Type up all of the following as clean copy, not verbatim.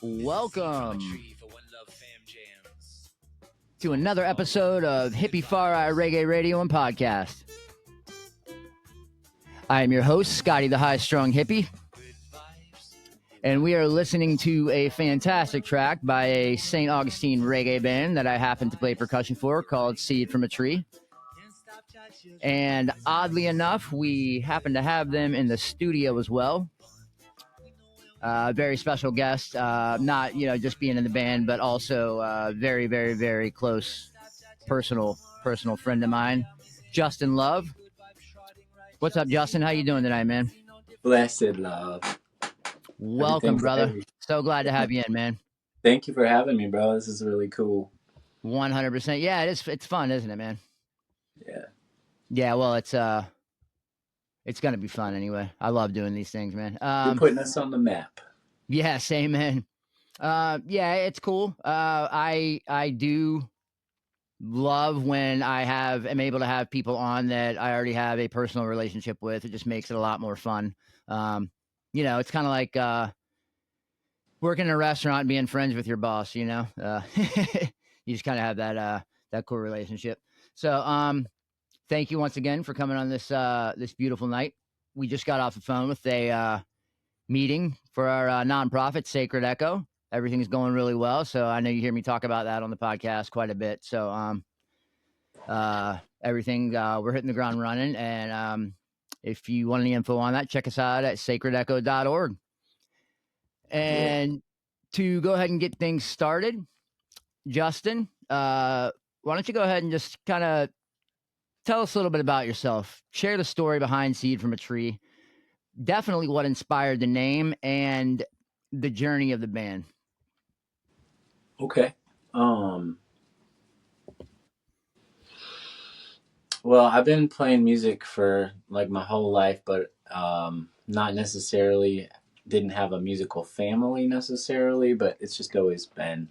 Welcome to another episode of Hippie Fari Reggae Radio and Podcast. I am your host, Scotty the High, Strung Hippie, and we are listening to a fantastic track by a St. Augustine reggae band that I happen to play percussion for called Seed from a Tree. And oddly enough, we happen to have them in the studio as well. Very special guest, not, just being in the band, but also very, very, very close personal friend of mine, Justin Love. What's up, Justin? How you doing tonight, man? Blessed love. Welcome, brother. So glad to have you in, man. Thank you for having me, bro. This is really cool. 100%. Yeah, it is. It's fun, isn't it, man? Yeah. Yeah, well, it's going to be fun anyway. I love doing these things, man. You're putting us on the map. Yeah, same, man. Yeah, it's cool. I do love when am able to have people on that I already have a personal relationship with. It just makes it a lot more fun. It's kind of like working in a restaurant and being friends with your boss, you just kind of have that cool relationship. So, thank you once again for coming on this beautiful night. We just got off the phone with a meeting for our nonprofit, Sacred Echo. Everything's going really well. So I know you hear me talk about that on the podcast quite a bit. So everything, we're hitting the ground running. And if you want any info on that, check us out at sacredecho.org. And to go ahead and get things started, Justin, why don't you go ahead and just kind of tell us a little bit about yourself. Share the story behind Seed from a Tree. Definitely what inspired the name and the journey of the band. Okay. Well, I've been playing music for like my whole life, but not necessarily didn't have a musical family necessarily, but it's just always been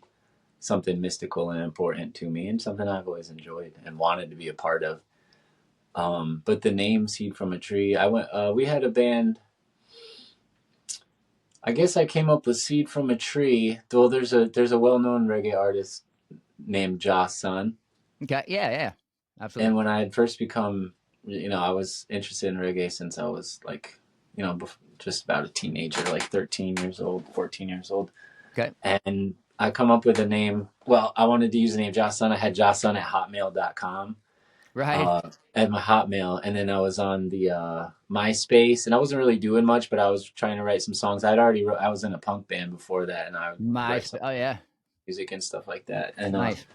something mystical and important to me and something I've always enjoyed and wanted to be a part of. But the name Seed from a Tree, we had a band. I guess I came up with Seed from a Tree. Well, there's a well-known reggae artist named Joss Sun. Okay, yeah, absolutely. And when I had first become, I was interested in reggae since I was like, just about a teenager, like 13 years old, 14 years old. Okay. And I come up with a name. Well, I wanted to use the name Joss Sun. I had josssun at hotmail.com. Right. At my Hotmail, and then I was on the MySpace, and I wasn't really doing much, but I was trying to write some songs. I was in a punk band before that, and I would write some music and stuff like that. And nice.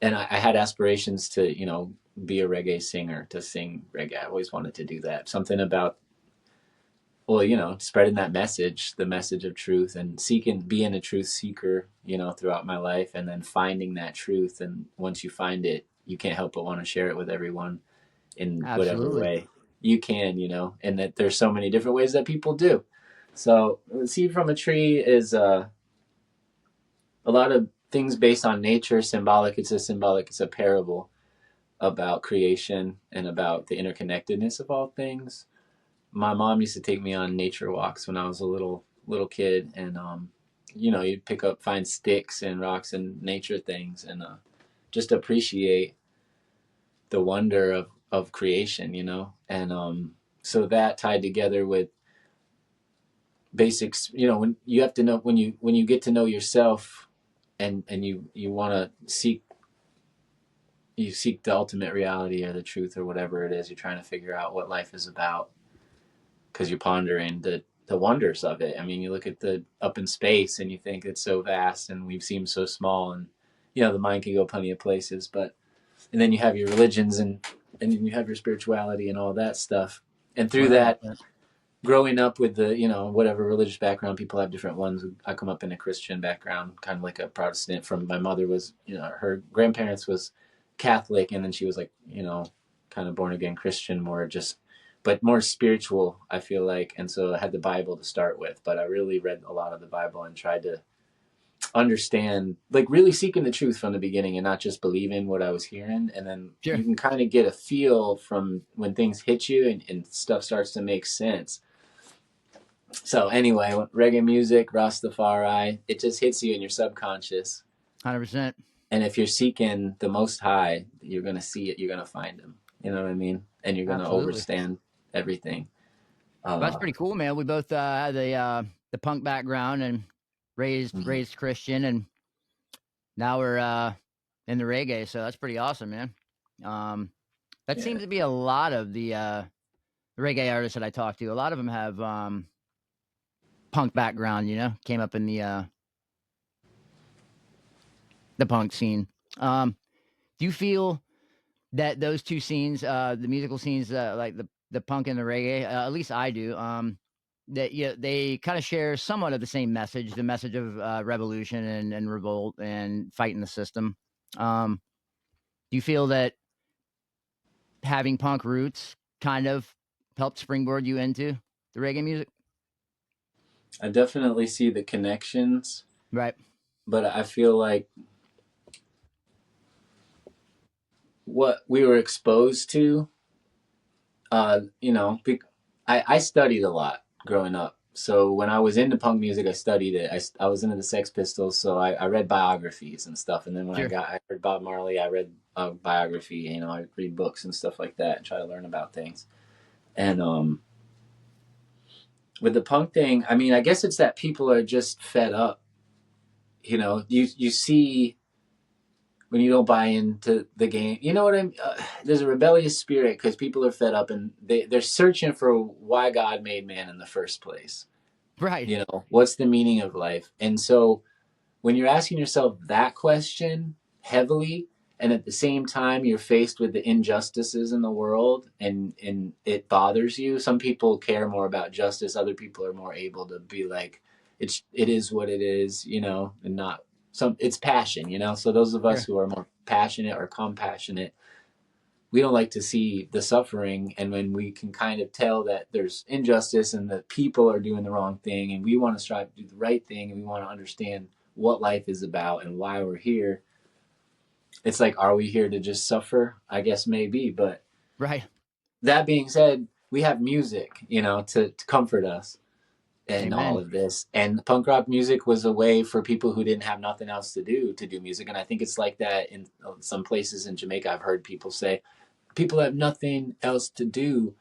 And I had aspirations to be a reggae singer, to sing reggae. I always wanted to do that. Something about spreading that message, the message of truth, and being a truth seeker, throughout my life, and then finding that truth. And once you find it, you can't help but want to share it with everyone in whatever way you can, and that there's so many different ways that people do. So Seed from a Tree is a lot of things based on nature, symbolic. It's a parable about creation and about the interconnectedness of all things. My mom used to take me on nature walks when I was a little kid, and you'd find sticks and rocks and nature things, and just appreciate the wonder of creation, and so that tied together with basics, when you have to know, when you get to know yourself, and you want to seek the ultimate reality or the truth or whatever it is, you're trying to figure out what life is about, because you're pondering the wonders of it. I mean, you look at up in space and you think it's so vast and we seem so small, and the mind can go plenty of places, and then you have your religions and then you have your spirituality and all that stuff. And through that, growing up with the, whatever religious background, people have different ones. I come up in a Christian background, kind of like a Protestant. From my mother was, her grandparents was Catholic, and then she was like, kind of born again Christian, but more spiritual, I feel like. And so I had the Bible to start with, but I really read a lot of the Bible and tried to understand, like really seeking the truth from the beginning and not just believing what I was hearing. And then you can kind of get a feel from when things hit you and stuff starts to make sense. So anyway, reggae music, Rastafari, it just hits you in your subconscious. 100%. And if you're seeking the Most High, you're gonna see it. You're gonna find Him. You know what I mean? And you're gonna Absolutely. overstand everything. Well, that's pretty cool, man. We both had the punk background and raised Christian, and now we're in the reggae. So that's pretty awesome, man. That Yeah. seems to be a lot of the reggae artists that I talk to. A lot of them have punk background. You know, came up in the punk scene. Do you feel that those two scenes, the musical scenes, like the punk and the reggae, at least I do, that yeah, they kind of share somewhat of the same message, the message of revolution and revolt and fighting the system. Do you feel that having punk roots kind of helped springboard you into the reggae music? I definitely see the connections, Right. but I feel like what we were exposed to, you know, I studied a lot growing up. So when I was into punk music, I studied it. I was into the Sex Pistols, so I read biographies and stuff. And then when Sure. I heard Bob Marley, I read a biography. You know, I read books and stuff like that and try to learn about things. And with the punk thing, I mean, I guess it's that people are just fed up. You know, you see when you don't buy into the game. You know what I mean? There's a rebellious spirit because people are fed up and they're searching for why God made man in the first place. Right. You know, what's the meaning of life? And so when you're asking yourself that question heavily, and at the same time you're faced with the injustices in the world and it bothers you, some people care more about justice, other people are more able to be like, it is what it is, you know, and not some, it's passion, you know. So those of us Sure. who are more passionate or compassionate, we don't like to see the suffering. And when we can kind of tell that there's injustice and that people are doing the wrong thing and we want to strive to do the right thing and we want to understand what life is about and why we're here, it's like, are we here to just suffer? I guess maybe. But Right. that being said, we have music, you know, to comfort us in all Amen. of this. And punk rock music was a way for people who didn't have nothing else to do music. And I think it's like that in some places in Jamaica. I've heard people say people have nothing else to do,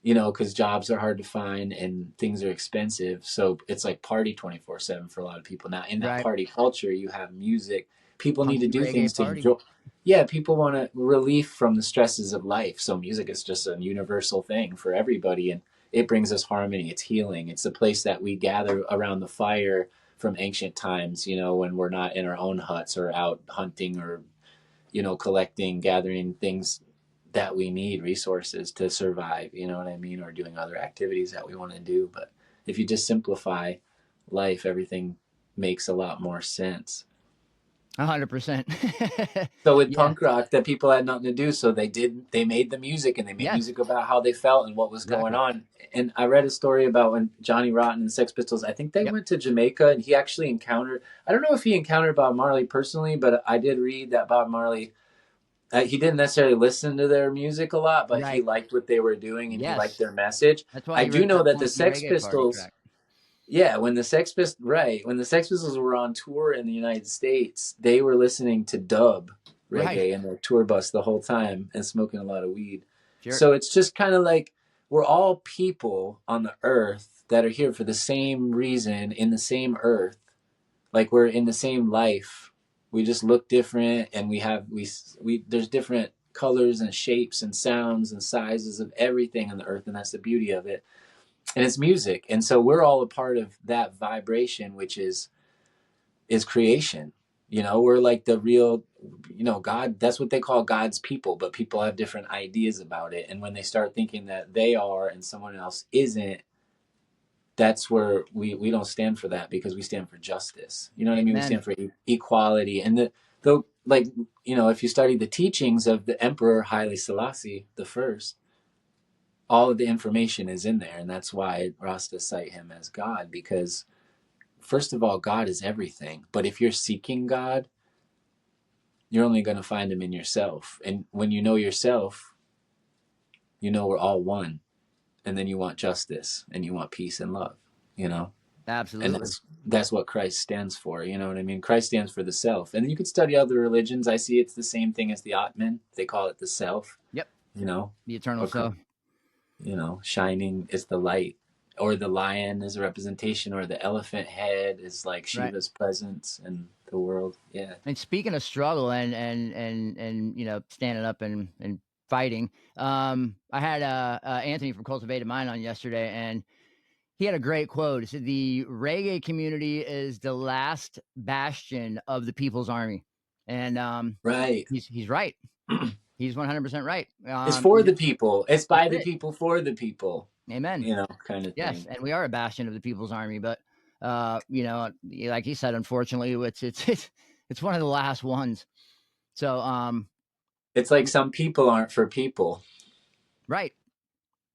you know, because jobs are hard to find and things are expensive. So it's like party 24/7 for a lot of people. Now, in that Right. party culture, you have music. People need to Punky do reggae things to party. enjoy. Yeah, people want to relief from the stresses of life. So music is just a universal thing for everybody. And it brings us harmony. It's healing. It's a place that we gather around the fire from ancient times, you know, when we're not in our own huts or out hunting or, you know, collecting, gathering things that we need, resources to survive, you know what I mean, or doing other activities that we want to do. But if you just simplify life, everything makes a lot more sense. 100%. So with Yeah. punk rock, that people had nothing to do, so they made the music and they made Yes. music about how they felt and what was going Exactly. on. And I read a story about when Johnny Rotten and the Sex Pistols, I think they Yep. went to Jamaica and he actually encountered, I don't know if he encountered Bob Marley personally, but I did read that Bob Marley, he didn't necessarily listen to their music a lot, but he Right. liked what they were doing and he liked Yes. their message. That's why I he do wrote know that that the punky Sex reggae party Pistols, track. yeah, when the Sex Pistols were on tour in the United States, they were listening to dub Right. reggae in their tour bus the whole time and smoking a lot of weed. Sure. So it's just kind of like we're all people on the earth that are here for the same reason in the same earth. Like we're in the same life. We just look different and we there's different colors and shapes and sounds and sizes of everything on the earth, and that's the beauty of it. And it's music. And so we're all a part of that vibration, which is creation. You know, we're like the real, you know, God, that's what they call God's people, but people have different ideas about it. And when they start thinking that they are and someone else isn't, that's where we don't stand for that, because we stand for justice. You know what I mean? We Amen. stand for equality. And the like, you know, if you study the teachings of the Emperor Haile Selassie the First, all of the information is in there, and that's why Rasta cite him as God, because first of all, God is everything. But if you're seeking God, you're only going to find him in yourself. And when you know yourself, you know we're all one. And then you want justice and you want peace and love. you know. And Absolutely. that's what Christ stands for. You know what I mean? Christ stands for the self. And you could study other religions. I see it's the same thing as the Atman. They call it the self. Yep. You know, The eternal or self. shining is the light, or the lion is a representation, or the elephant head is like Right. Shiva's presence in the world. Yeah. And speaking of struggle and standing up and fighting, I had Anthony from Cultivated Mind on yesterday, and he had a great quote. He said, "The reggae community is the last bastion of the People's Army," and Right. he's right. He's 100% right. It's for Yeah, the people. It's that's by the it. people for the people. Amen. Kind of Yes, thing. and we are a bastion of the People's Army, but like he said, unfortunately, it's one of the last ones. So, It's like some people aren't for people, right,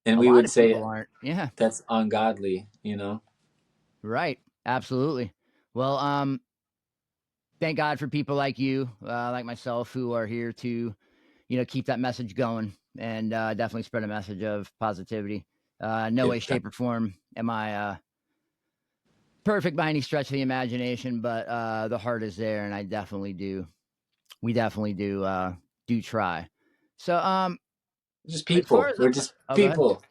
and a we lot would of say people aren't. Yeah, that's ungodly. right, absolutely. Well, thank God for people like you, like myself, who are here to, keep that message going and definitely spread a message of positivity. No way, shape, or form am I perfect by any stretch of the imagination, but the heart is there, and I definitely do. We definitely do try. So, Just as far people. as We're just go ahead. people.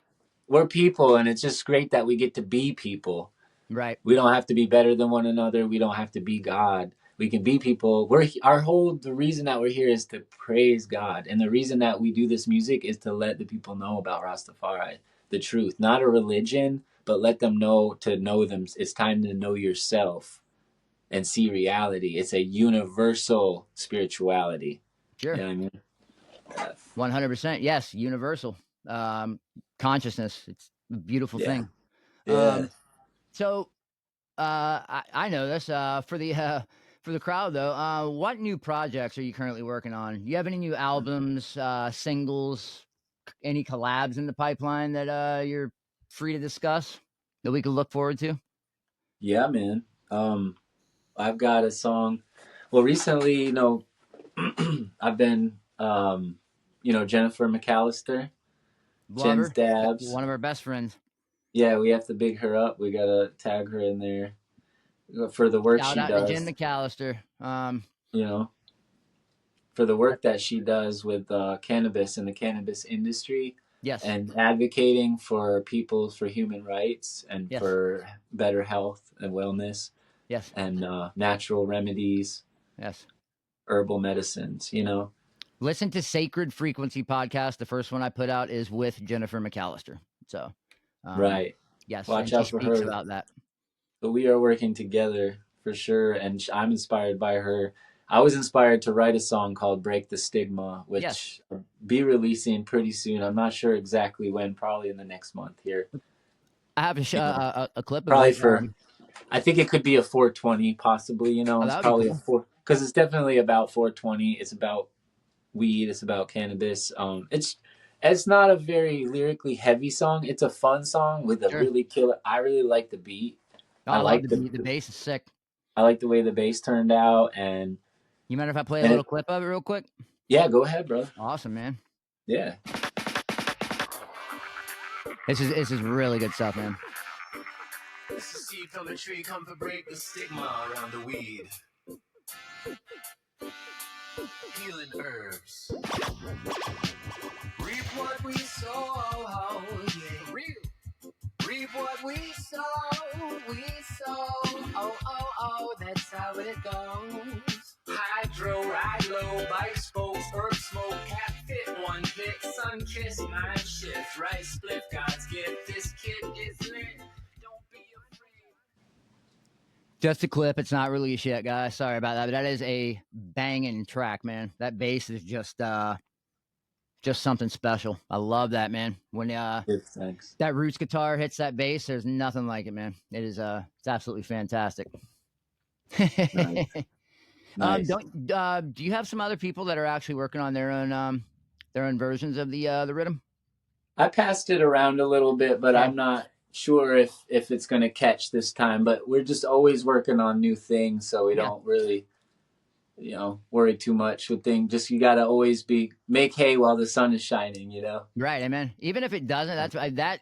We're people, and it's just great that we get to be people. Right, We don't have to be better than one another. We don't have to be God. We can be people. The reason that we're here is to praise God, and the reason that we do this music is to let the people know about Rastafari, the truth, not a religion, but let them know to know them. It's time to know yourself and see reality. It's a universal spirituality. You sure, know what I mean? 100%. Yes, universal consciousness. It's a beautiful Yeah. thing. Yeah. So I know this. For the crowd though, what new projects are you currently working on? Do you have any new albums, singles, any collabs in the pipeline that you're free to discuss that we could look forward to? Yeah, man. I've got a song. Well, recently, I've been, Jennifer McAllister, Love Jen's her. Dabs. One of our best friends. Yeah, we have to big her up. We gotta tag her in there for the work Shout she out to Jen does. McAllister. You know, for the work that she does with cannabis and the cannabis industry, Yes, and advocating for human rights and yes, for better health and wellness yes, and natural remedies, yes. herbal medicines. Listen to Sacred Frequency podcast. The first one I put out is with Jennifer McAllister. So, um, Right. yes, Watch and she out for speaks her. about that. But we are working together for sure, and I'm inspired by her. I was inspired to write a song called "Break the Stigma," Yes, which I'll be releasing pretty soon. I'm not sure exactly when, probably in the next month here. I have You know, a clip of probably it. for I think it could be a 420 possibly. Oh, It's that would be probably a cool. four because it's definitely about 420. It's about weed. It's about cannabis. It's not a very lyrically heavy song. It's a fun song with a Sure. really killer. I really like the beat. Oh, I I love like the the beat. The bass is sick. I like the way the bass turned out, and You mind if I play a and little it. clip of it real quick? Yeah, go ahead, bro. Awesome, man. Yeah. This is really good stuff, man. This is seed from a tree, come to break the stigma around the weed. Healing herbs. Reap what we sow, yeah. Reap what we sow, that's how it goes. Hydro, ride low, bike spokes, herb smoke, cat fit, one hit, sun kiss, mind shift, right split, God's gift, this kid is lit, don't be afraid. Just a clip. It's not released yet, guys. Sorry about that. But that is a banging track, man. That bass is just something special. I love that, man. When Good, thanks. that roots guitar hits that bass, there's nothing like it, man. It is it's absolutely fantastic. Nice. Nice. Don't do you have some other people that are actually working on their own versions of the rhythm? I passed it around a little bit, but Okay. I'm not sure if it's going to catch this time, but we're just always working on new things, so we Yeah. don't really worry too much with things. Just you got to always make hay while the sun is shining. Right, amen. Even if it doesn't, that's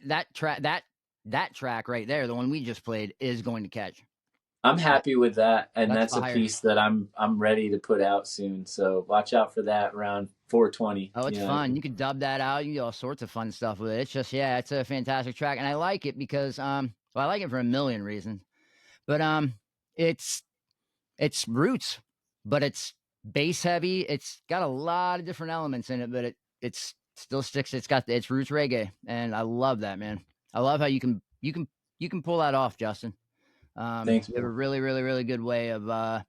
that track that that track right there, the one we just played, is going to catch. I'm happy with that, and that's a fire. piece that I'm ready to put out soon. So watch out for that around 420. Oh, it's you know? fun. You could dub that out. You can do all sorts of fun stuff with it. It's just, yeah, it's a fantastic track, and I like it because, well, I like it for a million reasons, but it's roots, but it's bass heavy. It's got a lot of different elements in it, but it's still sticks. It's roots reggae, and I love that, man. I love how you can pull that off, Justin. Thanks, You have a man. really, really, really good way of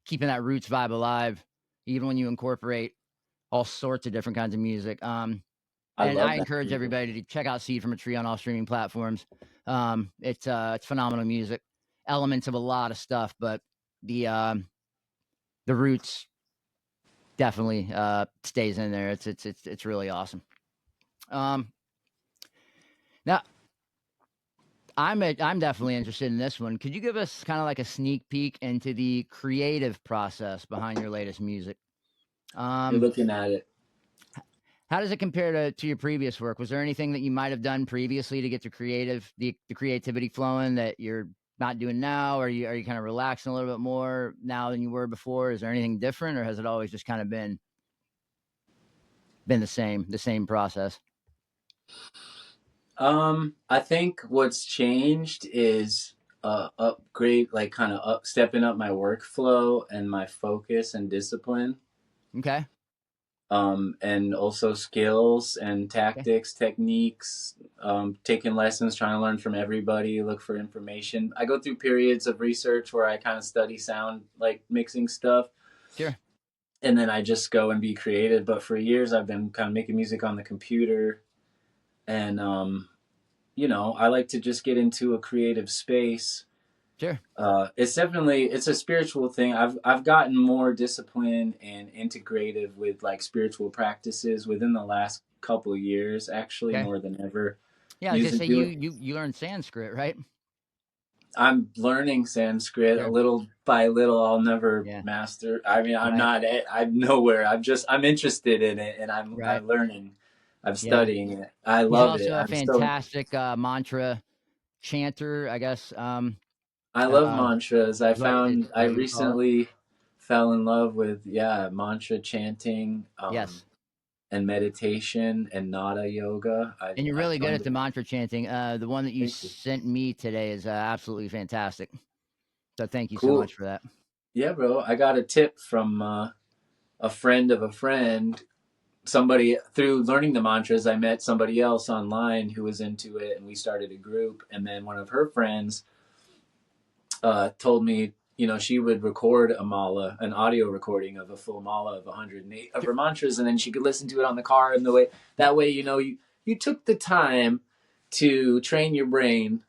keeping that roots vibe alive, even when you incorporate all sorts of different kinds of music. And I encourage everybody to check out Seed from a Tree on all streaming platforms. It's phenomenal music, elements of a lot of stuff, but the roots definitely stays in there. It's really awesome. Now I'm definitely interested in this one. Could you give us kind of like a sneak peek into the creative process behind your latest music? You're looking at it. How does it compare to your previous work? Was there anything that you might have done previously to get the creativity flowing that you're not doing now? Are you kind of relaxing a little bit more now than you were before? Is there anything different, or has it always just kind of been the same process? I think what's changed is upgrade, like kind of stepping up my workflow and my focus and discipline. Okay. And also skills and tactics, techniques, taking lessons, trying to learn from everybody, look for information. I go through periods of research where I kind of study sound, like mixing stuff. Sure. And then I just go and be creative. But for years, I've been kind of making music on the computer. And, I like to just get into a creative space. Sure. It's a spiritual thing. I've gotten more disciplined and integrative with like spiritual practices within the last couple of years, actually, more than ever. Yeah, I was gonna say you learned Sanskrit, right? I'm learning Sanskrit a little by little. I'll never master. I mean, I'm nowhere. I'm interested in it, and I'm learning. I'm studying it. I love it. He's also a fantastic mantra chanter, I guess. I love mantras. I recently fell in love with mantra chanting. And meditation and nada yoga. And you're really good at the mantra chanting. The one that you sent me today is absolutely fantastic. So thank you so much for that. Yeah, bro. I got a tip from a friend of a friend. Somebody, through learning the mantras, I met somebody else online who was into it, and we started a group. And then one of her friends told me, she would record a mala, an audio recording of a full mala of 108 of her mantras, and then she could listen to it on the car. And that way, you took the time to train your brain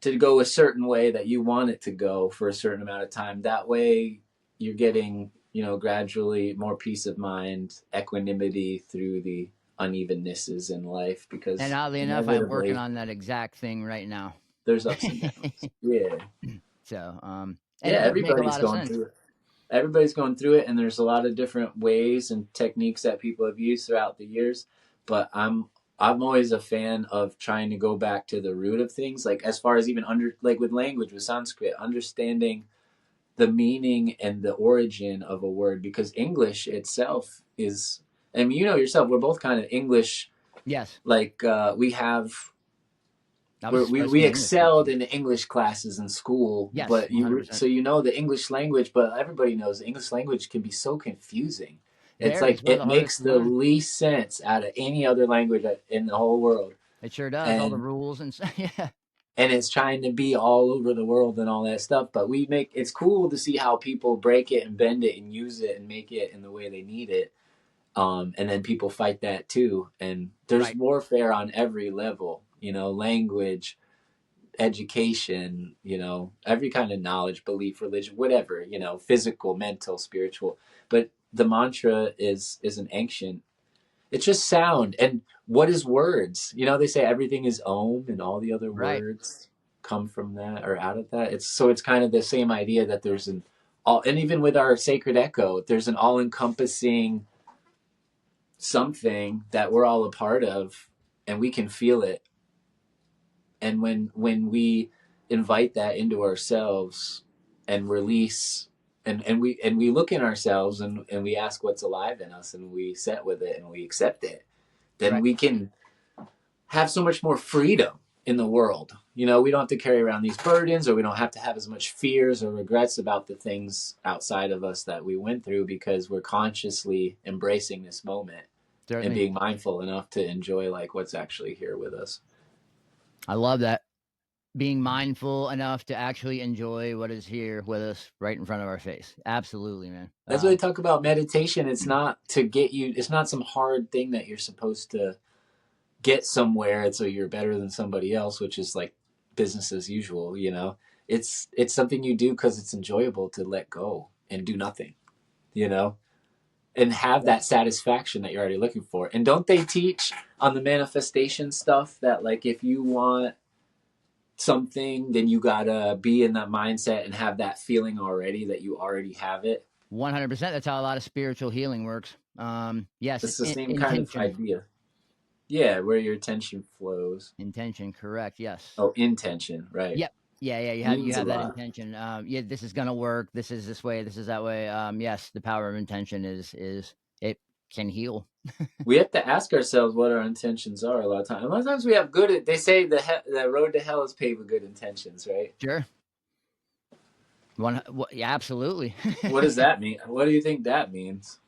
to go a certain way that you want it to go for a certain amount of time. That way, you're getting, gradually more peace of mind, equanimity through the unevennesses in life. Because, and oddly enough, I'm working on that exact thing right now. There's ups and downs. Yeah. So, everybody's going through it. Everybody's going through it, and there's a lot of different ways and techniques that people have used throughout the years. But I'm always a fan of trying to go back to the root of things, like as far as even with language, with Sanskrit, understanding the meaning and the origin of a word, because English itself is, I mean, yourself, we're both kind of English. Yes. Like we have. We excelled in the English classes in school, yes, but the English language, but everybody knows the English language can be so confusing. It's like it makes the least sense out of any other language in the whole world. It sure does. All the rules and stuff. Yeah. And it's trying to be all over the world and all that stuff. But it's cool to see how people break it and bend it and use it and make it in the way they need it. And then people fight that too. And there's warfare on every level. Language, education, every kind of knowledge, belief, religion, whatever, physical, mental, spiritual. But the mantra is an ancient, it's just sound. And what is words? They say everything is Om, and all the other words come from that or out of that. It's kind of the same idea that there's and even with our sacred echo, there's an all-encompassing something that we're all a part of, and we can feel it. And when we invite that into ourselves and release, and we look in ourselves, and we ask what's alive in us, and we sit with it and we accept it, then Right. we can have so much more freedom in the world. You know, we don't have to carry around these burdens, or we don't have to have as much fears or regrets about the things outside of us that we went through, because we're consciously embracing this moment and Certainly. being mindful enough to enjoy like what's actually here with us. I love that. Being mindful enough to actually enjoy what is here with us right in front of our face. Absolutely, man. That's what they talk about meditation. It's not to get you, it's not some hard thing that you're supposed to get somewhere and so you're better than somebody else, which is like business as usual, you know. It's something you do because it's enjoyable to let go and do nothing, you know, and have that satisfaction that you're already looking for. And don't they teach on the manifestation stuff that like if you want something, then you gotta be in that mindset and have that feeling already that you already have it? 100%. That's how a lot of spiritual healing works. Yes, It's the same kind of intention. idea. Yeah, where your attention flows. Intention, correct. Yes. Oh, intention, right. Yep. Yeah. You Means a have that lot. intention. Yeah, this is gonna work. This is this way. This is that way. Yes, the power of intention is it can heal. We have to ask ourselves what our intentions are a lot of times. A lot of times we have good, they say the road to hell is paved with good intentions, right? Sure. Yeah, absolutely. What does that mean? What do you think that means?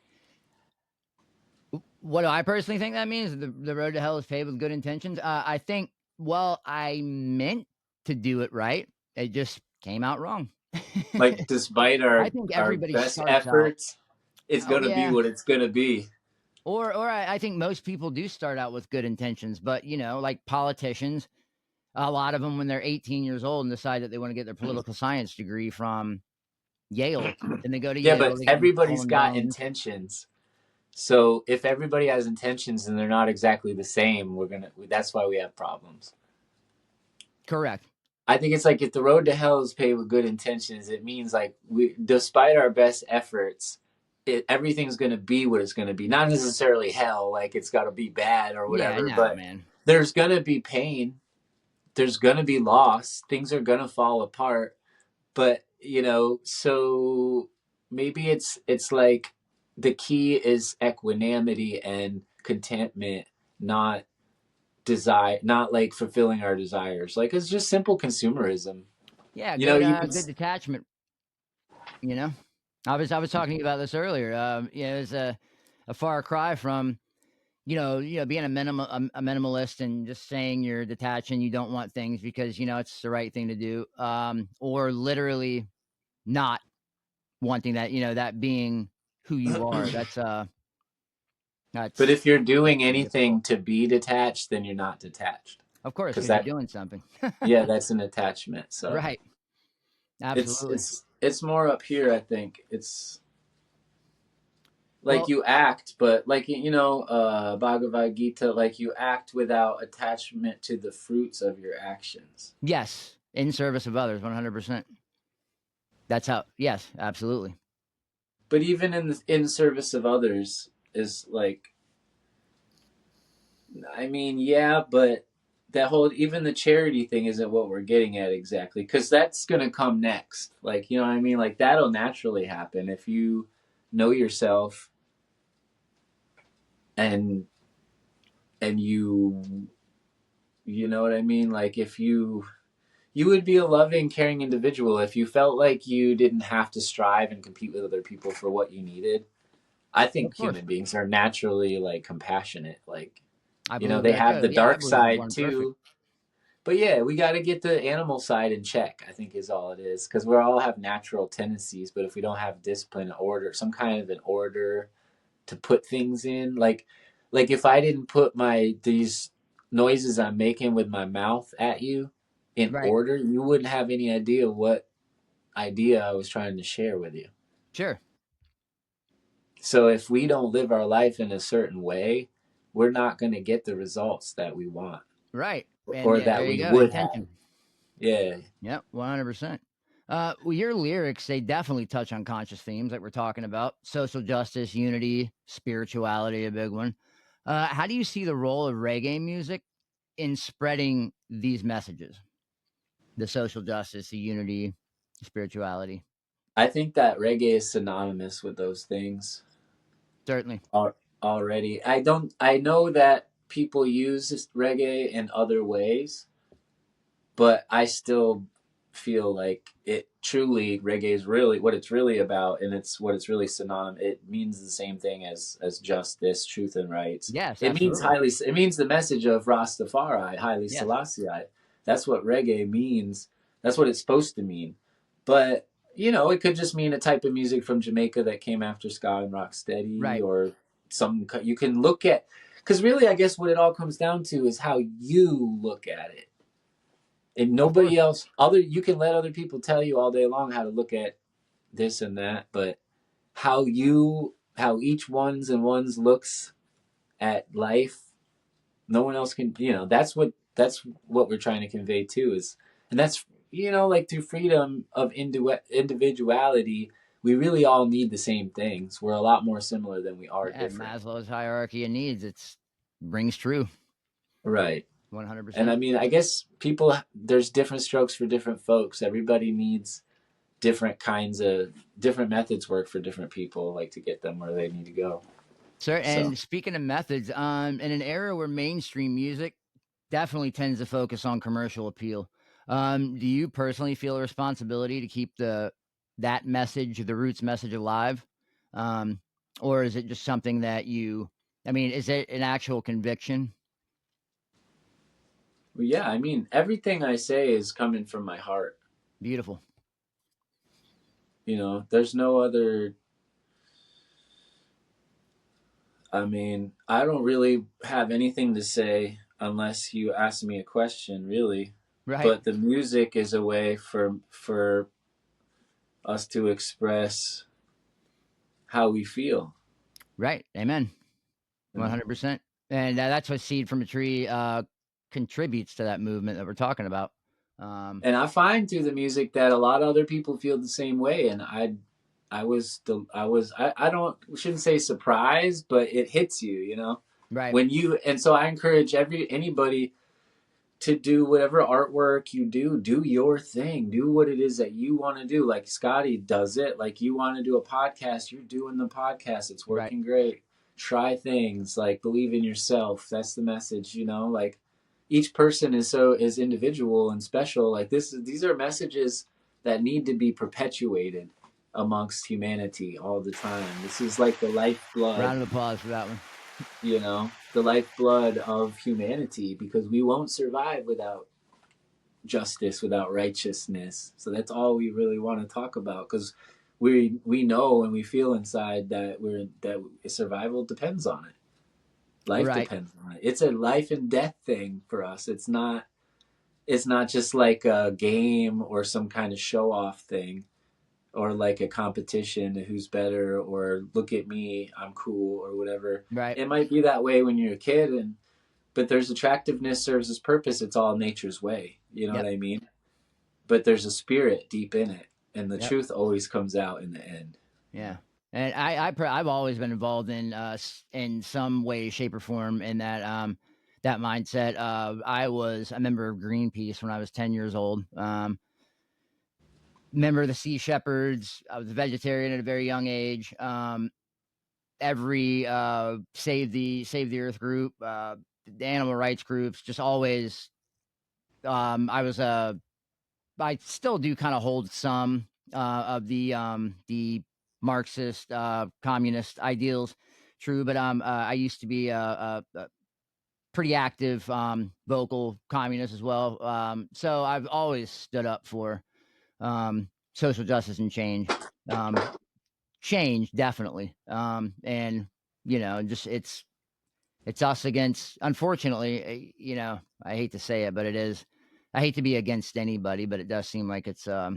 What do I personally think that means? The road to hell is paved with good intentions. I think, well, I meant to do it right. It just came out wrong. Like, despite I think our everybody best starts out. efforts, it's Oh going to be yeah. what it's going to be. Or I think most people do start out with good intentions, but you know, like politicians, a lot of them when they're 18 years old and decide that they want to get their political science degree from Yale, then they go to Yeah, Yale, but they get in skull everybody's and got bones. intentions. So if everybody has intentions and they're not exactly the same, that's why we have problems. Correct. I think it's like if the road to hell is paved with good intentions, it means like despite our best efforts, everything's going to be what it's going to be. Not necessarily hell, like it's got to be bad or Yeah, whatever, no, but man. there's going to be pain. There's going to be loss. Things are going to fall apart. But, you know, so maybe it's like the key is equanimity and contentment, not desire, not like fulfilling our desires. Like it's just simple consumerism. Yeah, You know, good detachment. You know, I was talking to you about this earlier. You know, it's a far cry from being a minimalist and just saying you're detached and you don't want things because you know it's the right thing to do, or literally not wanting that. You know, that being who you are. but That's if you're doing pretty difficult. anything to be detached, then you're not detached. Of course, Because because you're that, doing something. yeah, that's an attachment. So Right. it's Absolutely. it's it's more up here. I think it's like Well, you act, but like you know, Bhagavad Gita, like you act without attachment to the fruits of your actions. yes, in service of others, 100%. That's how. Yes, absolutely. But even in service of others is like, I mean, yeah, but that whole, even the charity thing isn't what we're getting at exactly, because that's going to come next. Like, you know what I mean? Like that'll naturally happen if you know yourself and you know what I mean? Like if you would be a loving, caring individual if you felt like you didn't have to strive and compete with other people for what you needed. I think Of course. human beings are naturally like compassionate. Like, I you know, believe they we are have too. the Yeah, I dark believe we're side born perfect. too. But yeah, we got to get the animal side in check, I think is all it is. Because we all have natural tendencies. But if we don't have discipline, order, some kind of an order to put things in, like if I didn't put these noises I'm making with my mouth at you in Right. order, you wouldn't have any idea what idea I was trying to share with you. Sure. So if we don't live our life in a certain way, we're not going to get the results that we want Right. And or yeah, that there you we go. would have. Intention. Yeah. Yep, 100%. Well, your lyrics, they definitely touch on conscious themes like we're talking about social justice, unity, spirituality, a big one. How do you see the role of reggae music in spreading these messages, the social justice, the unity, the spirituality. I think that reggae is synonymous with those things Certainly. already. I know that people use this reggae in other ways, but I still feel like it truly, reggae is really what it's really about, and it's what it's really synonymous. It means the same thing as justice, truth, and rights. Yes, It means absolutely. it means the message of Rastafari, Haile Yes. Selassie. That's what reggae means. That's what it's supposed to mean. But you know, it could just mean a type of music from Jamaica that came after ska and rocksteady, Right. or some. You can look at, because really, I guess what it all comes down to is how you look at it. And nobody else, you can let other people tell you all day long how to look at this and that, but how each one's looks at life, no one else can. That's what we're trying to convey too. And that's, like, through freedom of individuality, we really all need the same things. We're a lot more similar than we are different. Maslow's hierarchy of needs, rings true. Right. 100%. And I mean, I guess there's different strokes for different folks. Everybody needs different methods work for different people, like, to get them where they need to go. Sir, and speaking of methods, in an era where mainstream music definitely tends to focus on commercial appeal, do you personally feel a responsibility to keep that message, the roots message, alive? Or is it just something that is it an actual conviction? Well, yeah, I mean, everything I say is coming from my heart. Beautiful. There's no other. I mean, I don't really have anything to say unless you ask me a question, really. Right. But the music is a way for us to express how we feel. Right. Amen. 100%. And that's what Seed from a Tree contributes to that movement that we're talking about. And I find through the music that a lot of other people feel the same way. And I shouldn't say surprised, but it hits you, Right. And so I encourage anybody to do whatever artwork you do your thing, do what it is that you want to do. Like Scotty does it. Like, you want to do a podcast, you're doing the podcast. It's working great. Try things, like, believe in yourself. That's the message, like, each person is individual and special. Like, these are messages that need to be perpetuated amongst humanity all the time. This is like the lifeblood. Round of applause for that one. The lifeblood of humanity, because we won't survive without justice, without righteousness. So that's all we really want to talk about, because we know and we feel inside that survival depends on it. Life depends on it. It's a life and death thing for us. It's not just like a game or some kind of show off thing, or like a competition, who's better, or look at me, I'm cool, or whatever. Right. It might be that way when you're a kid, but there's attractiveness serves its purpose. It's all nature's way. You know what I mean? But there's a spirit deep in it, and the truth always comes out in the end. Yeah. And I've always been involved in some way, shape, or form in that mindset. I was a member of Greenpeace when I was 10 years old. Member of the Sea Shepherds. I was a vegetarian at a very young age. Every Save the Earth group, the animal rights groups, just always. I still do kind of hold some of the Marxist, communist ideals true, but I used to be a pretty active, vocal communist as well. So I've always stood up for social justice and change. Change, definitely. And just it's us against, unfortunately, I hate to say it, but it is. I hate to be against anybody, but it does seem like it's not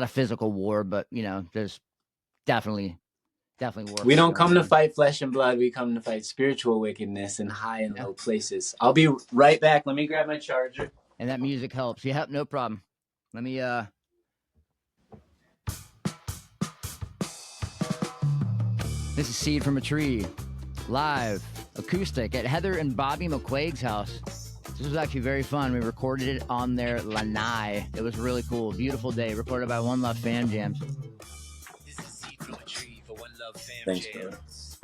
a physical war, but there's definitely war. We don't come to fight flesh and blood. We come to fight spiritual wickedness in high and low places. I'll be right back. Let me grab my charger. And that music helps. Yeah, no problem. Let me This is Seed from a Tree, live acoustic at Heather and Bobby McQuaig's house. This was actually very fun. We recorded it on their lanai. It was really cool. Beautiful day. Recorded by One Love Fam Jams. This is Seed from a Tree for One Love Fam Thanks, bro. Jams.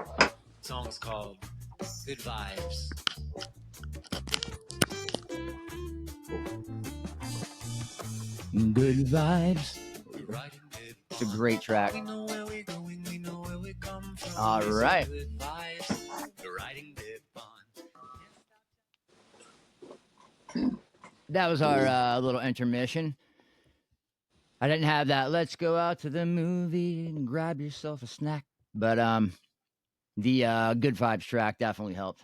Song's called Good Vibes. Good vibes. Riding dip. It's a great track. We know where we're going, we know where we come from. All This is right. Good vibes. Riding dip on. That was our little intermission. I didn't have that. Let's go out to the movie and grab yourself a snack. But the Good Vibes track definitely helped.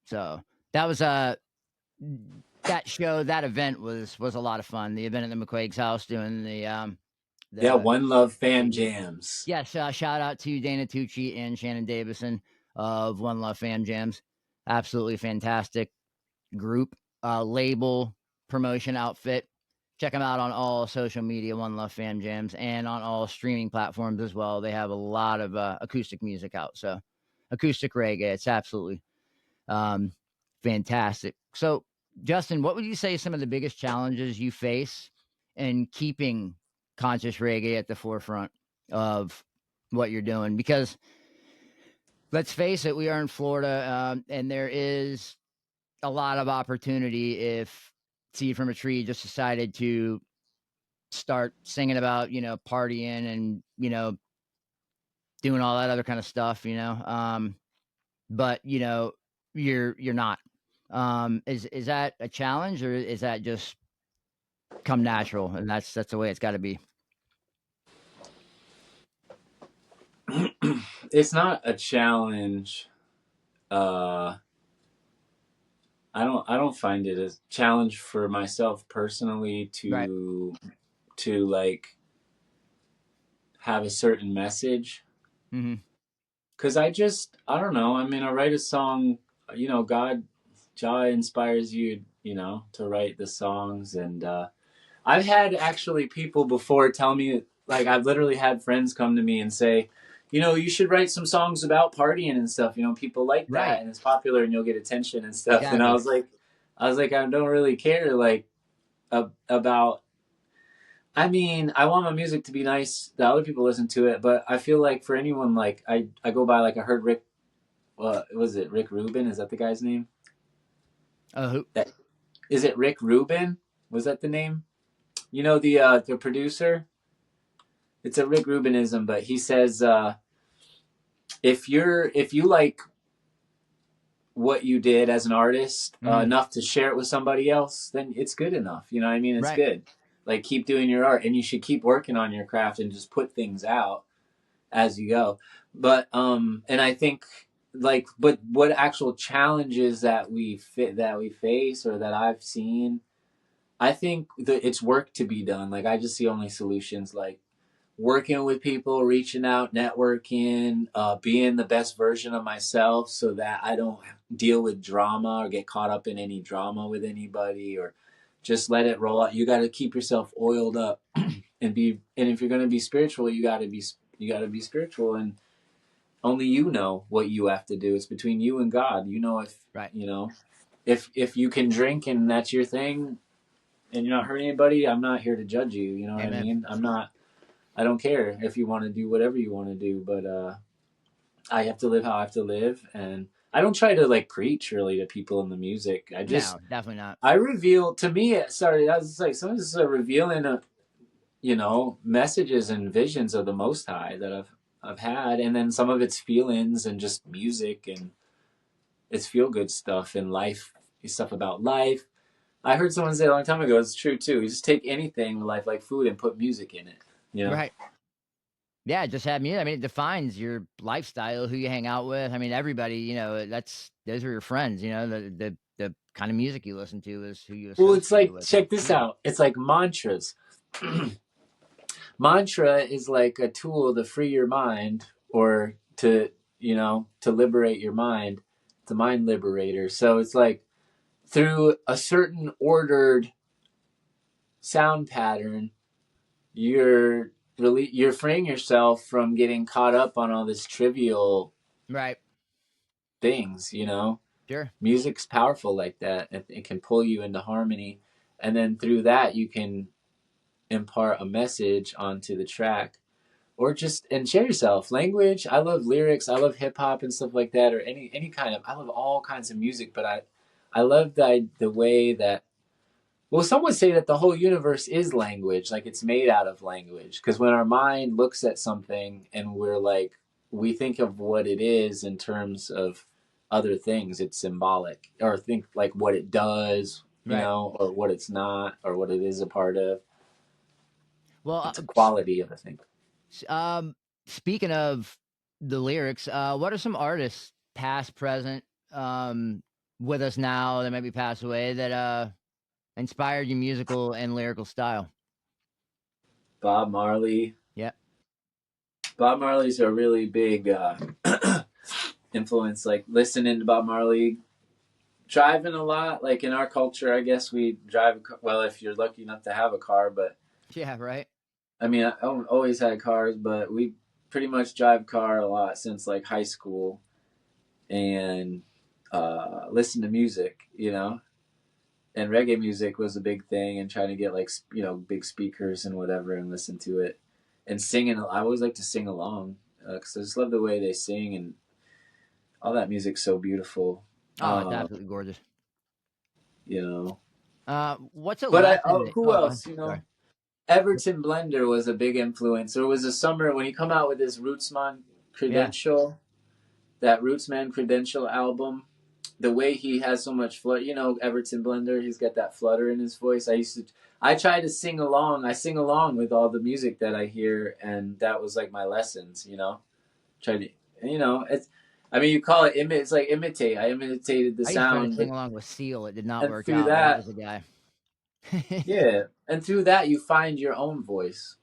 So that was that show, that event was a lot of fun. The event at the McQuaig's house doing the One Love Fam Jams. Yes, shout out to Dana Tucci and Shannon Davison of One Love Fam Jams. Absolutely fantastic group, label, promotion outfit. Check them out on all social media, One Love Fam Jams, and on all streaming platforms as well. They have a lot of acoustic music out. So acoustic reggae, it's absolutely fantastic. So Justin, what would you say some of the biggest challenges you face in keeping conscious reggae at the forefront of what you're doing? Because let's face it, we are in Florida, and there is a lot of opportunity if Seed from a Tree just decided to start singing about, partying and, doing all that other kind of stuff, but you're not. Is that a challenge, or is that just come natural and that's the way it's got to be? It's not a challenge. I don't find it a challenge for myself personally to like have a certain message. Mm-hmm. Cause I don't know. I mean, I write a song, Jah inspires you, to write the songs. And, I've had actually people before tell me, like, I've literally had friends come to me and say, you should write some songs about partying and stuff. People like that, Right. and it's popular, and you'll get attention and stuff. Exactly. And I was like, I don't really care, like, about. I mean, I want my music to be nice that other people listen to it, but I feel like for anyone, like, I go by, like, I heard Rick. Was it Rick Rubin? Is that the guy's name? Who? Is it Rick Rubin? Was that the name? The producer. It's a Rick Rubinism, but he says, if you like what you did as an artist enough to share it with somebody else, then it's good enough. You know what I mean? It's Right. good. Like, keep doing your art, and you should keep working on your craft and just put things out as you go. But and I think, like, but what actual challenges that we face or that I've seen, I think that it's work to be done. Like, I just see only solutions, like working with people, reaching out, networking, being the best version of myself so that I don't deal with drama or get caught up in any drama with anybody, or just let it roll out. You got to keep yourself oiled up and if you're going to be spiritual, you got to be spiritual, and only you know what you have to do. It's between you and God. If you can drink and that's your thing and you're not hurting anybody, I'm not here to judge you. You know what I mean? I don't care if you want to do whatever you want to do, but I have to live how I have to live, and I don't try to, like, preach really to people in the music. I just No, definitely not. I reveal, to me, sorry, I was like, sometimes it's revealing messages and visions of the Most High that I've had, and then some of it's feelings and just music, and it's feel good stuff and life, stuff about life. I heard someone say a long time ago, it's true too. You just take anything in life, like food, and put music in it. Right. Yeah, just have music. I mean, it defines your lifestyle, who you hang out with. I mean, everybody, those are your friends. The kind of music you listen to is who you associate with. Well, it's like, check this out. It's like mantras. Mantra is like a tool to free your mind, or to liberate your mind. It's a mind liberator. So it's like, through a certain ordered sound pattern, you're freeing yourself from getting caught up on all this trivial right things, Sure. Music's powerful like that. It can pull you into harmony, and then through that you can impart a message onto the track, or just and share yourself. Language, I love lyrics, I love hip hop and stuff like that, or any kind of, I love all kinds of music, but I love the way that, well, some would say that the whole universe is language, like it's made out of language. Because when our mind looks at something and we think of what it is in terms of other things, it's symbolic. Or think like what it does, Right. or what it's not, or what it is a part of. Well, It's a quality of a thing. Speaking of the lyrics, what are some artists, past, present, with us now that might be passed away, that inspired your musical and lyrical style? Bob Marley. Yeah. Bob Marley's a really big influence. Like listening to Bob Marley, driving a lot. Like in our culture, I guess we drive. Well, if you're lucky enough to have a car, but Yeah, right. I mean, I always had cars, but we pretty much drive car a lot since like high school, and listen to music, and reggae music was a big thing, and trying to get like big speakers and whatever and listen to it, and singing. I always like to sing along because I just love the way they sing, and all that music's so beautiful. Oh, it's absolutely gorgeous. What's a But lesson? who else? Sorry. Everton Blender was a big influence. There was a summer when he come out with his Rootsman Credential, that Rootsman Credential album. The way he has so much flutter, Everton Blender, he's got that flutter in his voice. I try to sing along. I sing along with all the music that I hear, and that was like my lessons, Try to, it's, I mean, you call it it's like imitate. I imitated the I used sound. to try to sing along with Seal. It did not work out. That was the guy. Yeah, and through that you find your own voice.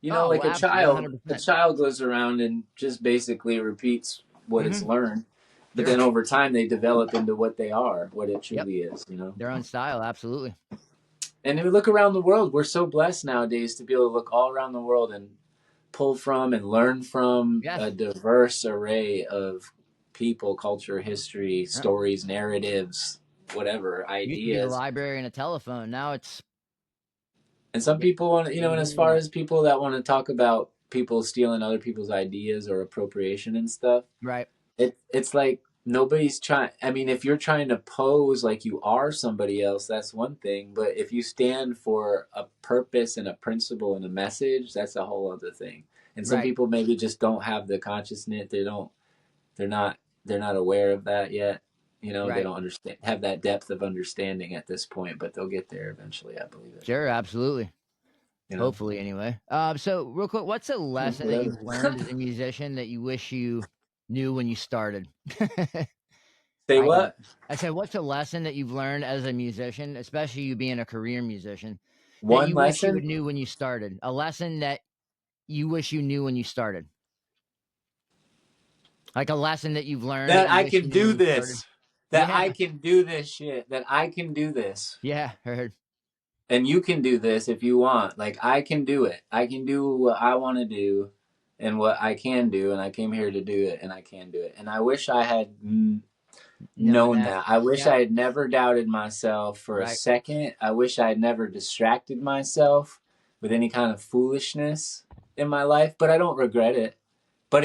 Like a child. 100%. A child goes around and just basically repeats what it's learned, but then over time they develop into what they are, what it truly is. Their own style, absolutely. And if we look around the world, we're so blessed nowadays to be able to look all around the world and pull from and learn from a diverse array of people, culture, history, stories, narratives, whatever, ideas. Used to be the library and a telephone. Now it's. And some people want to, and as far as people that want to talk about people stealing other people's ideas or appropriation and stuff, right? It's like nobody's trying. I mean, if you're trying to pose like you are somebody else, that's one thing. But if you stand for a purpose and a principle and a message, that's a whole other thing. And some people maybe just don't have the consciousness. They're not aware of that yet. They don't have that depth of understanding at this point, but they'll get there eventually, I believe it. Sure, absolutely. Hopefully, anyway. So, real quick, what's a lesson that you've learned as a musician that you wish you knew when you started? Say what? I said, what's a lesson that you've learned as a musician, especially you being a career musician, one that you lesson wish you knew when you started? A lesson that you wish you knew when you started. Like a lesson that you've learned that I can do this. That I can do this shit. That I can do this. Yeah, heard. And you can do this if you want. Like, I can do it. I can do what I want to do and what I can do. And I came here to do it, and I can do it. And I wish I had known that. I wish I had never doubted myself for a second. I wish I had never distracted myself with any kind of foolishness in my life. But I don't regret it. But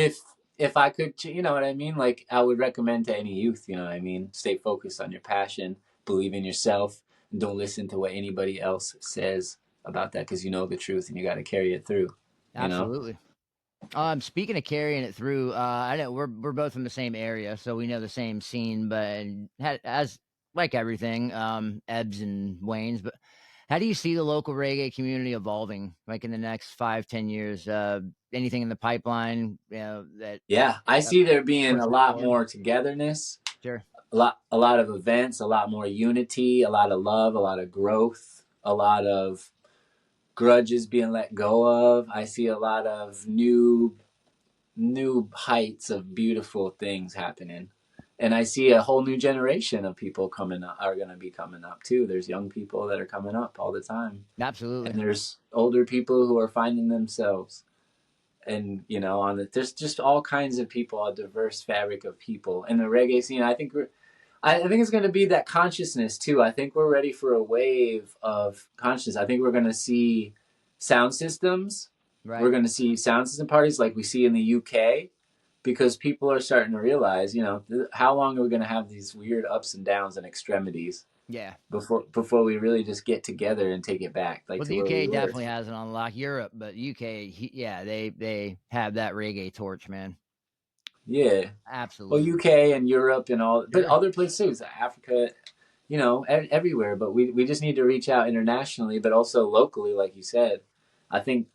if I could, you know what I mean? Like, I would recommend to any youth, you know what I mean? Stay focused on your passion, believe in yourself, and don't listen to what anybody else says about that, because you know the truth and you got to carry it through. Absolutely. Speaking of carrying it through, I know we're both from the same area, so we know the same scene, but as like everything, ebbs and wanes. But how do you see the local reggae community evolving, like in the next 5-10 years? Anything in the pipeline? I see there being a lot more togetherness. Sure. A lot of events, a lot more unity, a lot of love, a lot of growth, a lot of grudges being let go of. I see a lot of new heights of beautiful things happening. And I see a whole new generation of people are going to be coming up too. There's young people that are coming up all the time. Absolutely. And there's older people who are finding themselves. and you know, there's just all kinds of people, a diverse fabric of people in the reggae scene. I think it's going to be that consciousness too. I think we're ready for a wave of consciousness. I think we're going to see sound systems. Right. We're going to see sound system parties like we see in the UK, because people are starting to realize, you know, how long are we going to have these weird ups and downs and extremities? Yeah. Before we really just get together and take it back, like, well, to the where we UK were. definitely has it on lock. Europe, but UK, yeah, they have that reggae torch, man. Yeah. Well, Absolutely. UK and Europe and all, but Sure. other places, Africa, you know, everywhere. But we just need to reach out internationally, but also locally, like you said. I think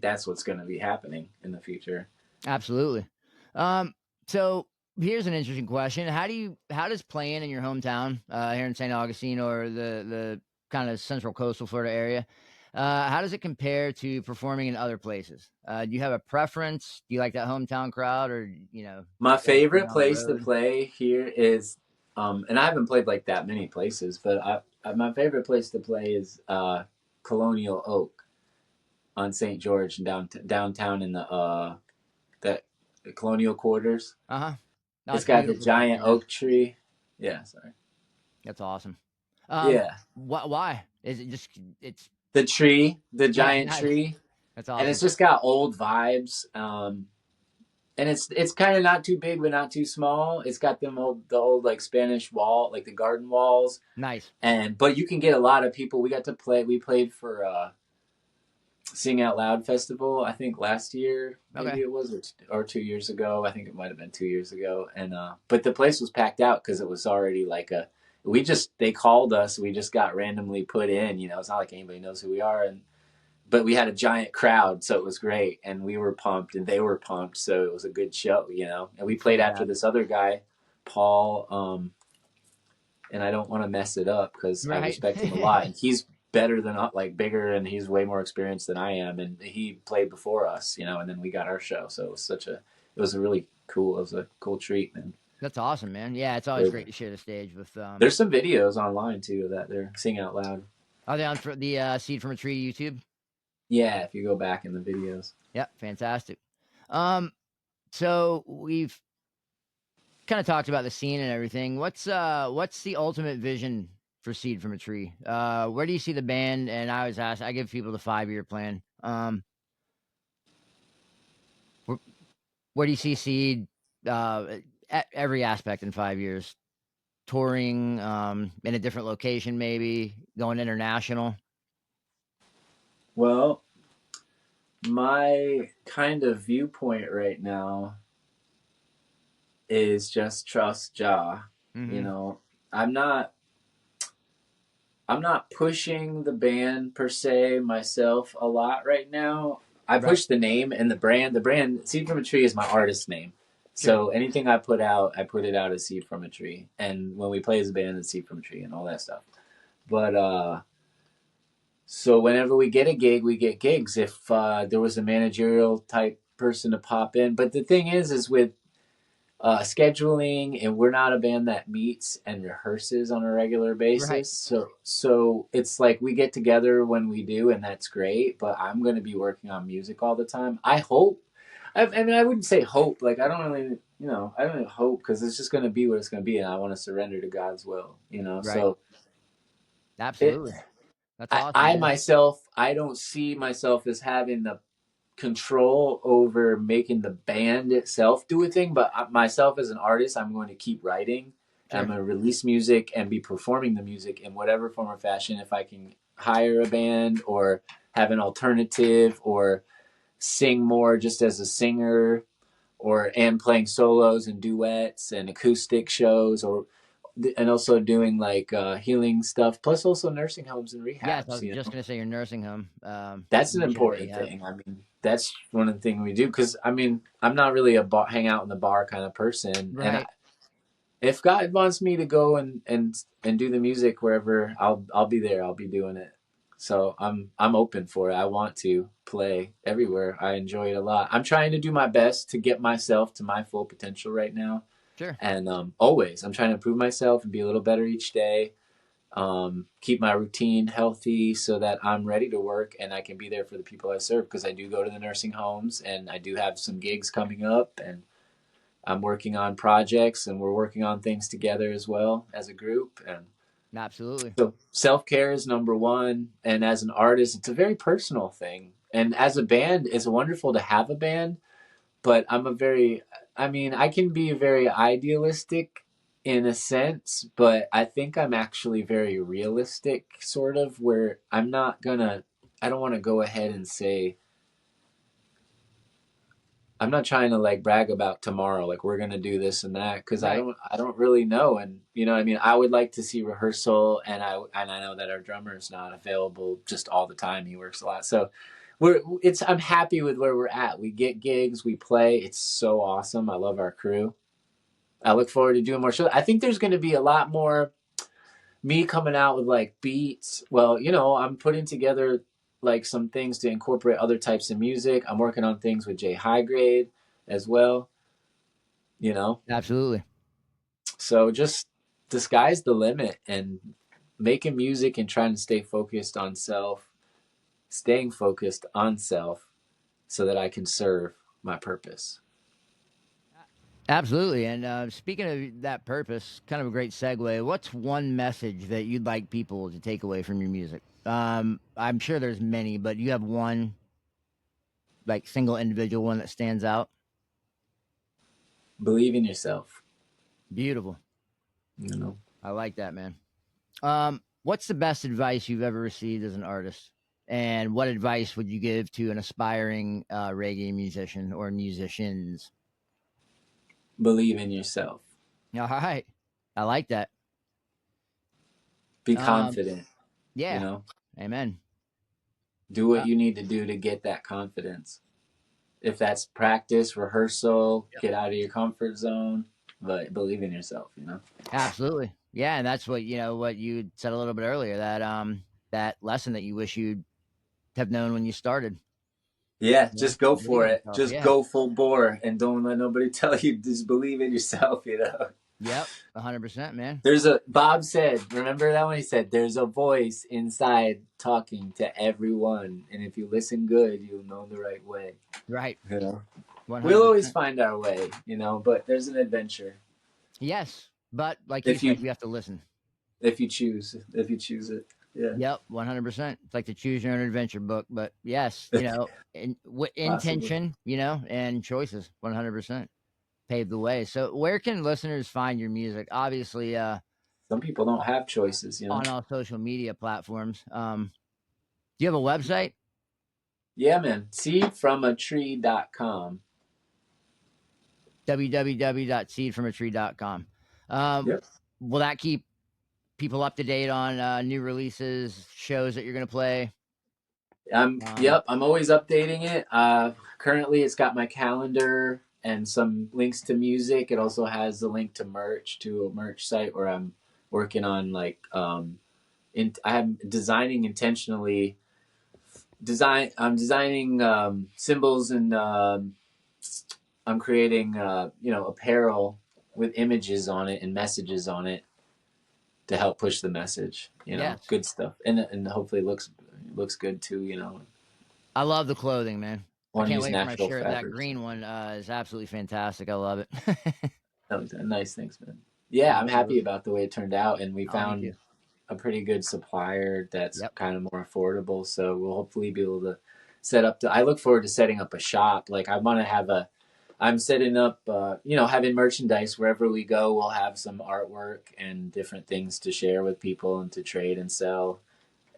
that's what's going to be happening in the future. Absolutely. So here's an interesting question: how does playing in your hometown here in St. Augustine or the kind of central coastal Florida area, how does it compare to performing in other places? Do you have a preference? Do you like that hometown crowd, or you know, My you like being favorite on the place to road? play here is, and I haven't played like that many places, but my favorite place to play is Colonial Oak on St. George and downtown in the Colonial Quarters. Uh-huh. No, It's it's got the beautiful down giant there, man. oak tree. Yeah, sorry. That's awesome. Yeah, Why is it just it's the tree, the yeah, giant nice. tree, That's and it's awesome. just got old vibes. And it's kind of not too big, but not too small. It's got the old like Spanish wall, like the garden walls. Nice. But you can get a lot of people. We played for Sing Out Loud Festival, I think last year, maybe Okay. it was, or 2 years ago. I think it might have been 2 years ago. And but the place was packed out because it was already like they called us. We just got randomly put in. You know, it's not like anybody knows who we are, but we had a giant crowd, so it was great, and we were pumped, and they were pumped, so it was a good show, you know. And we played after this other guy, Paul, and I don't want to mess it up because I Right. respect him a lot, and he's better than like bigger, and he's way more experienced than I am, and he played before us, you know, and then we got our show, so it was a cool treat, man. That's awesome, man. Yeah, it's always great to share the stage with There's some videos online too that they're singing out loud. Are they on for the Seed from a Tree YouTube? Yeah, if you go back in the videos. Yeah, fantastic. So we've kind of talked about the scene and everything. What's the ultimate vision for Seed from a Tree? Where do you see the band? And I always ask, I give people the 5-year plan. Where do you see Seed at every aspect in 5 years? Touring in a different location, maybe going international. Well, my kind of viewpoint right now is just trust Jah. Mm-hmm. You know, I'm not pushing the band per se myself a lot right now. I push the name and the brand. The brand Seed from a Tree is my artist name. So anything I put out as Seed from a Tree. And when we play as a band, it's Seed from a Tree and all that stuff. But so whenever we get a gig, we get gigs. If there was a managerial type person to pop in. But the thing is with scheduling, and we're not a band that meets and rehearses on a regular basis. Right. So it's like we get together when we do, and that's great. But I'm going to be working on music all the time. I hope. I mean, I wouldn't say hope. Like, I don't really hope, because it's just going to be what it's going to be, and I want to surrender to God's will, you know? Right. So absolutely. That's awesome. I don't see myself as having the control over making the band itself do a thing, but myself as an artist, I'm going to keep writing. Sure. I'm going to release music and be performing the music in whatever form or fashion. If I can hire a band or have an alternative or sing more just as a singer, and playing solos and duets and acoustic shows, and also doing like healing stuff, plus also nursing homes and rehabs. Yeah, I was just going to say your nursing home. That's an important thing. I mean, that's one of the things we do, because I mean, I'm not really a hang out in the bar kind of person. Right. And if God wants me to go and do the music wherever, I'll be there. I'll be doing it. So I'm open for it. I want to play everywhere. I enjoy it a lot. I'm trying to do my best to get myself to my full potential right now. Sure. And always, I'm trying to improve myself and be a little better each day. keep my routine healthy so that I'm ready to work and I can be there for the people I serve, because I do go to the nursing homes and I do have some gigs coming up, and I'm working on projects and we're working on things together as well as a group. And Absolutely. so self-care is number one. And as an artist, it's a very personal thing. And as a band, it's wonderful to have a band, but I can be very idealistic in a sense, but I think I'm actually very realistic, sort of, where I don't want to go ahead and say, I'm not trying to like brag about tomorrow, like we're going to do this and that, because Right. I don't really know. And you know what I mean? I would like to see rehearsal, and I know that our drummer is not available just all the time. He works a lot. So I'm happy with where we're at. We get gigs, we play. It's so awesome. I love our crew. I look forward to doing more shows. I think there's going to be a lot more me coming out with like beats. Well, you know, I'm putting together like some things to incorporate other types of music. I'm working on things with Jay High Grade as well, you know. Absolutely. So just the sky's the limit, and making music and trying to staying focused on self so that I can serve my purpose. Absolutely. And speaking of that purpose, kind of a great segue. What's one message that you'd like people to take away from your music? I'm sure there's many, but you have one, like single individual one that stands out. Believe in yourself, Beautiful. you know. I like that, man. What's the best advice you've ever received as an artist? And what advice would you give to an aspiring reggae musician or musicians? Believe in yourself. All right. I like that. Be Um, confident, you yeah. know. Amen. Do what you need to do to get that confidence. If that's practice, rehearsal, get out of your comfort zone, but believe in yourself, you know. Absolutely. Yeah, and that's what what you said a little bit earlier, that that lesson that you wish you'd have known when you started. Yeah, Yeah. just go Believe for in it. yourself. Just Yeah. go full bore and don't let nobody tell you. Just believe in yourself, you know. Yep. 100%, man. Bob said, remember that one? He said, there's a voice inside talking to everyone. And if you listen good, you'll know the right way. Right. You know, we'll always 100%. find our way, you know, but there's an adventure. Yes. But like you If you, said, you have to listen. if you choose it. Yeah. Yep, 100%. It's like the choose your own adventure book, but yes, Possibly. intention, and choices, 100% pave the way. So, where can listeners find your music? Obviously, Some people don't have choices, you know. on all social media platforms. Do you have a website? Yeah, man. Seedfromatree.com. www.seedfromatree.com. Yep. Will that keep people up to date on new releases, shows that you're going to play? Yep, I'm always updating it. Currently it's got my calendar and some links to music. It also has the link to a merch site where I'm working on like I'm designing intentionally I'm designing symbols, and I'm creating apparel with images on it and messages on it to help push the message, Yes. good stuff. And hopefully looks good too, I love the clothing, man. I Want to can't use wait for my natural shirt. That fabrics. green one is absolutely fantastic. I love it. That was nice. Thanks, man. Yeah, I'm happy Absolutely. about the way it turned out, and we Oh, me too. found a pretty good supplier that's Yep. kind of more affordable. So we'll hopefully be able to set up. I look forward to setting up a shop. Like I'm setting up, having merchandise wherever we go. We'll have some artwork and different things to share with people and to trade and sell,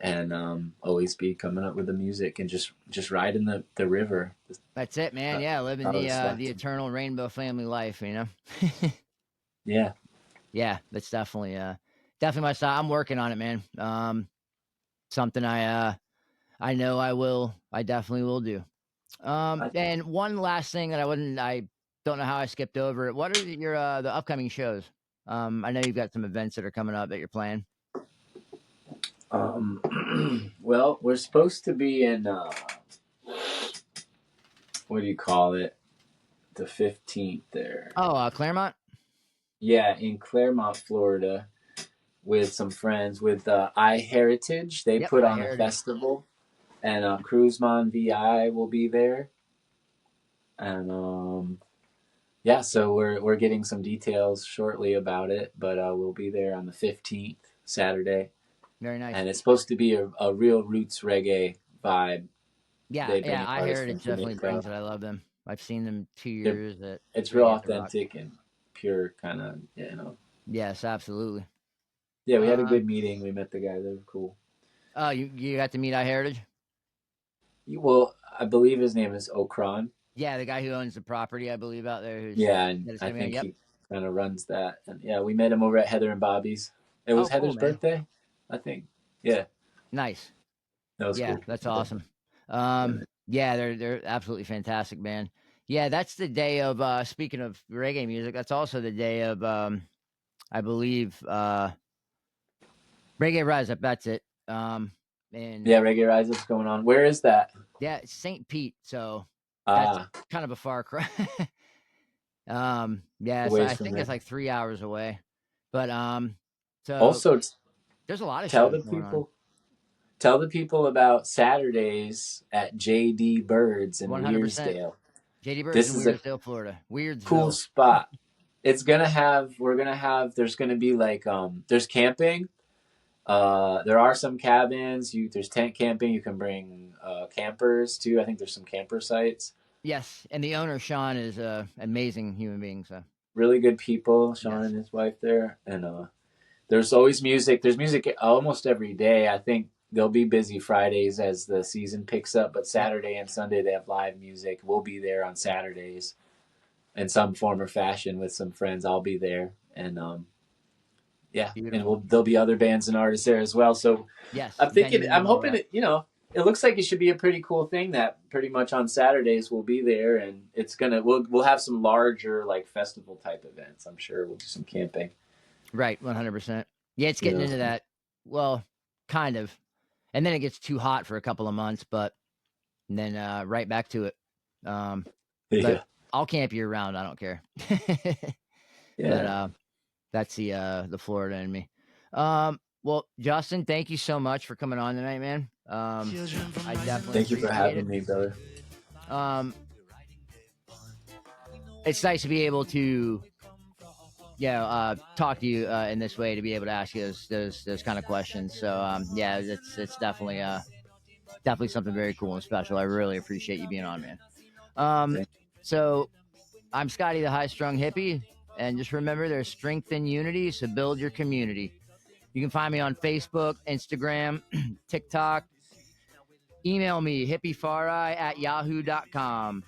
and always be coming up with the music and just riding the river. That's it, man. Yeah, living the eternal rainbow family life, Yeah. Yeah, that's definitely my style. I'm working on it, man. Something I know I definitely will do. And one last thing that I don't know how I skipped over it. What are your the upcoming shows? I know you've got some events that are coming up that you're playing. Well, we're supposed to be in what do you call it? The 15th there. Oh, Claremont? Yeah, in Claremont, Florida. with some friends with iHeritage. They Yep, put I on a heard it. festival, and Cruisemon VI will be there, and yeah, so we're getting some details shortly about it, but we'll be there on the 15th, Saturday, Very nice. and it's supposed to be a real roots reggae vibe. Yeah, They bring yeah, an I artist heard from it definitely brings Jamaica. it. I love them. I've seen them 2 They're, years at it's real Reggae at the Rock. authentic and pure, kind of, you know. Yes, absolutely. Yeah, we had a good meeting. We met the guy. They were cool. Oh, you got to meet iHeritage? Well, I believe his name is Okran. Yeah, the guy who owns the property, I believe, out there. Who's Yeah, and that is I coming out. think Yep. he kind of runs that. And yeah, we met him over at Heather and Bobby's. It was Oh, cool, Heather's man. birthday, I think. Yeah, Nice. that was Yeah, cool. that's Yeah. awesome. Yeah, they're absolutely fantastic, man. Yeah, that's the day of speaking of reggae music, that's also the day of I believe Reggae Rise Up, that's it. And Yeah, Reggae Rise is going on. Where is that? yeah, it's St. Pete, so that's Ah, kind of a far cry. Yeah, so ways I from think there. it's like 3 hours away. But so Also, there's a lot of tell shows the going on. people about Saturdays at JD Birds in 100%. Weirdsdale. JD Birds This in is a Weirdsdale, Florida. cool Weirdsville. spot. There's gonna be like there's camping. There are some cabins. There's tent camping. You can bring campers too. I think there's some camper sites. Yes, and the owner Sean is a amazing human being. So Really good people, Sean yes, and his wife there, and there's always music. There's music almost every day. I think they'll be busy Fridays as the season picks up, but yep. Saturday and Sunday they have live music. We'll be there on Saturdays in some form or fashion with some friends. I'll be there, and yeah, Beautiful. and there'll be other bands and artists there as well. So Yes, I'm hoping it. It looks like it should be a pretty cool thing that pretty much on Saturdays we'll be there, and we'll have some larger like festival type events. I'm sure we'll do some camping. Right, 100%. Yeah, it's getting into that. Well, kind of, and then it gets too hot for a couple of months, but then right back to it. Yeah. But I'll camp year round. I don't care. Yeah. But that's the Florida in me. Well, Justin, thank you so much for coming on tonight, man. I definitely Thank you for appreciate having me, brother. It's nice to be able to, talk to you in this way, to be able to ask you those kind of questions. So yeah, it's definitely something very cool and special. I really appreciate you being on, man. So I'm Scotty the High, Strung Hippie, and just remember, there's strength in unity, so build your community. You can find me on Facebook, Instagram, TikTok. Email me, hippiefari@yahoo.com.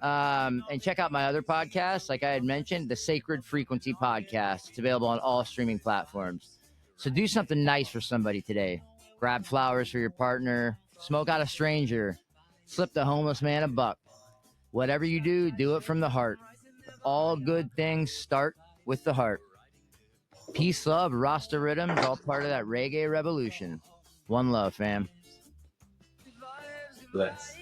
And check out my other podcasts, like I had mentioned, the Sacred Frequency Podcast. It's available on all streaming platforms. So do something nice for somebody today. Grab flowers for your partner, smoke out a stranger, slip the homeless man a buck. Whatever you do, do it from the heart. All good things start with the heart. Peace, love, Rasta rhythms, all part of that reggae revolution. One love, fam. Bless.